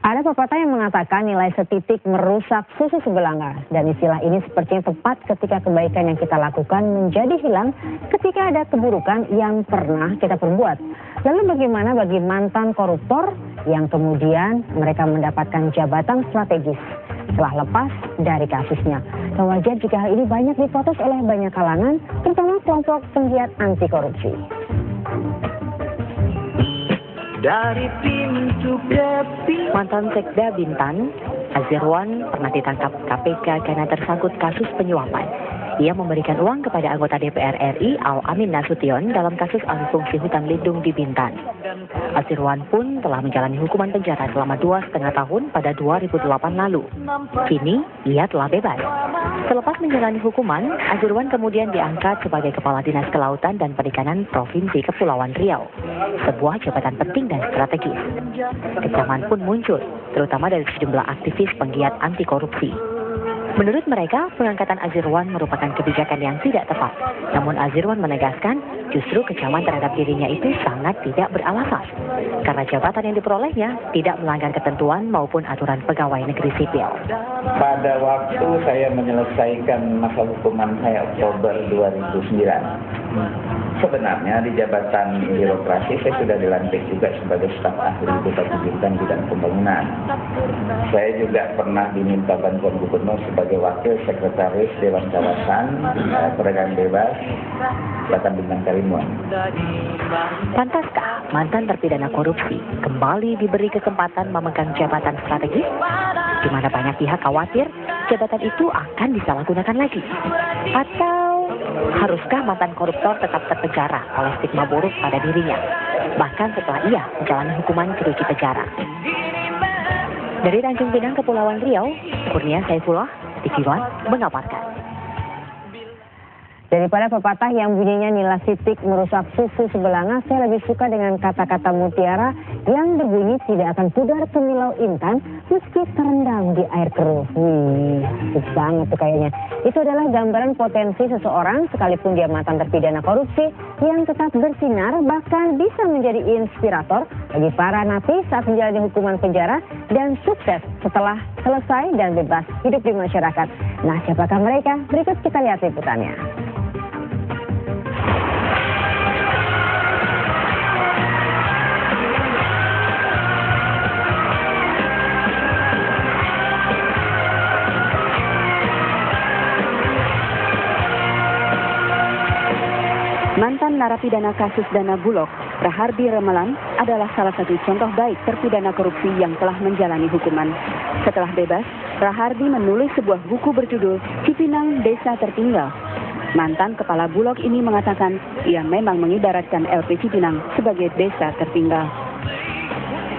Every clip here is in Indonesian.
Ada pepatah yang mengatakan nilai setitik merusak susu sebelanga. Dan istilah ini sepertinya tepat ketika kebaikan yang kita lakukan menjadi hilang ketika ada keburukan yang pernah kita perbuat. Lalu bagaimana bagi mantan koruptor yang kemudian mereka mendapatkan jabatan strategis setelah lepas dari kasusnya? Dan wajar jika hal ini banyak diprotes oleh banyak kalangan, terutama kelompok penggiat anti korupsi. Dari pintu ke pintu. Mantan Sekda Bintan, Azirwan pernah ditangkap KPK karena tersangkut kasus penyuapan. Ia memberikan uang kepada anggota DPR RI Al-Amin Nasution dalam kasus alih fungsi hutan lindung di Bintan. Azirwan pun telah menjalani hukuman penjara selama 2,5 tahun pada 2008 lalu. Kini, ia telah bebas. Selepas menjalani hukuman, Azirwan kemudian diangkat sebagai Kepala Dinas Kelautan dan Perikanan Provinsi Kepulauan Riau, sebuah jabatan penting dan strategis. Kecaman pun muncul, terutama dari sejumlah aktivis penggiat anti korupsi. Menurut mereka, pengangkatan Azirwan merupakan kebijakan yang tidak tepat. Namun Azirwan menegaskan, justru kecaman terhadap dirinya itu sangat tidak beralasan. Karena jabatan yang diperolehnya tidak melanggar ketentuan maupun aturan pegawai negeri sipil. Pada waktu saya menyelesaikan masa hukuman saya Oktober 2009, sebenarnya di jabatan birokrasi saya sudah dilantik juga sebagai staf ahli Bupati Bintan bidang pembangunan. Saya juga pernah diminta bantuan gubernur sebagai wakil sekretaris Dewan Kawasan Perdagangan Bebas Selatan Bintang Karimun. Pantaskah mantan terpidana korupsi kembali diberi kesempatan memegang jabatan strategis? Di mana banyak pihak khawatir jabatan itu akan disalahgunakan lagi? Atau haruskah mantan koruptor tetap terpenjara oleh stigma buruk pada dirinya, bahkan setelah ia menjalani hukuman jeruji penjara? Dari Tanjung Pinang, Kepulauan Riau, Kurnia Saifullah, TV One mengabarkan. Daripada pepatah yang bunyinya nilai titik merusak susu sebelanga, saya lebih suka dengan kata-kata mutiara yang berbunyi tidak akan pudar kemilau intan meski terendam di air keruh. Asik banget tuh kayaknya. Itu adalah gambaran potensi seseorang sekalipun dia mantan terpidana korupsi yang tetap bersinar, bahkan bisa menjadi inspirator bagi para napi saat menjalani hukuman penjara dan sukses setelah selesai dan bebas hidup di masyarakat. Nah, siapakah mereka? Berikut kita lihat liputannya. Mantan narapidana kasus dana Bulog, Rahardi Ramalan adalah salah satu contoh baik terpidana korupsi yang telah menjalani hukuman. Setelah bebas, Rahardi menulis sebuah buku berjudul Cipinang Desa Tertinggal. Mantan kepala Bulog ini mengatakan ia memang mengibaratkan LP Cipinang sebagai desa tertinggal.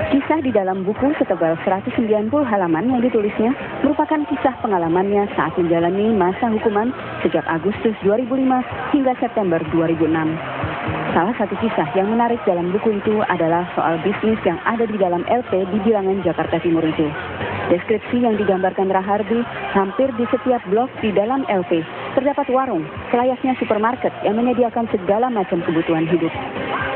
Kisah di dalam buku setebal 190 halaman yang ditulisnya merupakan kisah pengalamannya saat menjalani masa hukuman sejak Agustus 2005 hingga September 2006. Salah satu kisah yang menarik dalam buku itu adalah soal bisnis yang ada di dalam LP di Bilangan Jakarta Timur itu. Deskripsi yang digambarkan Rahardi, hampir di setiap blok di dalam LP terdapat warung, selayaknya supermarket yang menyediakan segala macam kebutuhan hidup.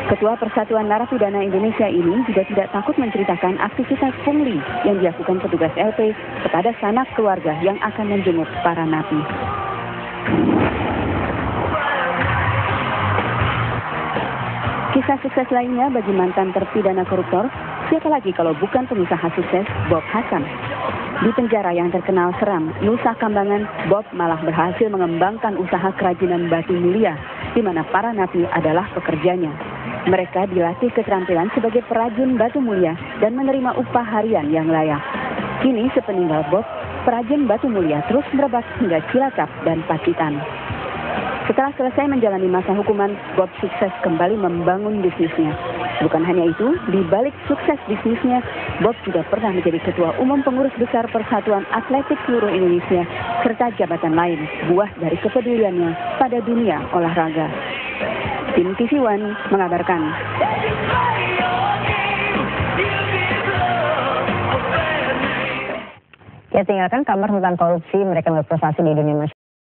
Ketua Persatuan Narapidana Indonesia ini juga tidak takut menceritakan aktivitas pungli yang dilakukan petugas LP kepada sanak keluarga yang akan menjenguk para napi. Kisah sukses lainnya bagi mantan terpidana koruptor, siapa lagi kalau bukan pengusaha sukses Bob Hasan. Di penjara yang terkenal seram, Nusa Kambangan, Bob malah berhasil mengembangkan usaha kerajinan batu mulia, di mana para napi adalah pekerjanya. Mereka dilatih keterampilan sebagai perajin batu mulia dan menerima upah harian yang layak. Kini sepeninggal Bob, perajin batu mulia terus merebak hingga Cilacap dan Pacitan. Setelah selesai menjalani masa hukuman, Bob sukses kembali membangun bisnisnya. Bukan hanya itu, di balik sukses bisnisnya, Bob juga pernah menjadi Ketua Umum Pengurus Besar Persatuan Atletik Seluruh Indonesia, serta jabatan lain, buah dari kepeduliannya pada dunia olahraga. Tim TV One mengabarkan. Ya, tinggalkan kabar tentang korupsi mereka berprestasi di dunia masyarakat.